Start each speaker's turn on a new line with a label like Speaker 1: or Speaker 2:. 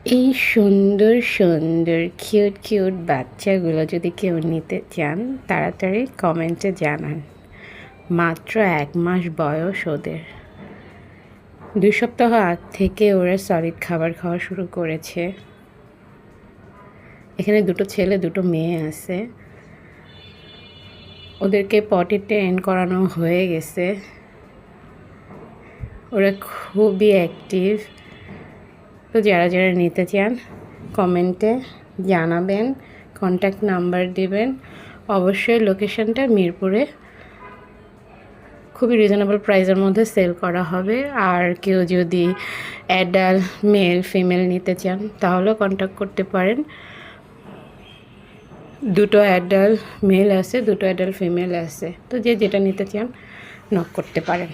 Speaker 1: এই সুন্দর সুন্দর কিউট কিউট বাচ্চাগুলো যদি কেউ নিতে চান তাড়াতাড়ি কমেন্টে জানান। মাত্র 1 মাস বয়স ওদের। 2 সপ্তাহ আগ থেকে ওরা সলিড খাবার খাওয়া শুরু করেছে। এখানে 2টো ছেলে 2টো মেয়ে আছে। ওদেরকে পটি ট্রেন করানো হয়ে গেছে। ওরা খুবই অ্যাক্টিভ। তো যারা যারা নিতে চান কমেন্টে জানাবেন, কন্ট্যাক্ট নাম্বার দিবেন। অবশ্যই লোকেশনটা মিরপুরে। খুবই রিজনেবল প্রাইসের মধ্যে সেল করা হবে। আর কেউ যদি অ্যাডাল্ট মেল ফিমেল নিতে চান তাহলেও কন্ট্যাক্ট করতে পারেন। 2টো অ্যাডাল্ট মেল আছে, 2টো অ্যাডাল্ট ফিমেল আছে। তো যে যেটা নিতে চান নক করতে পারেন।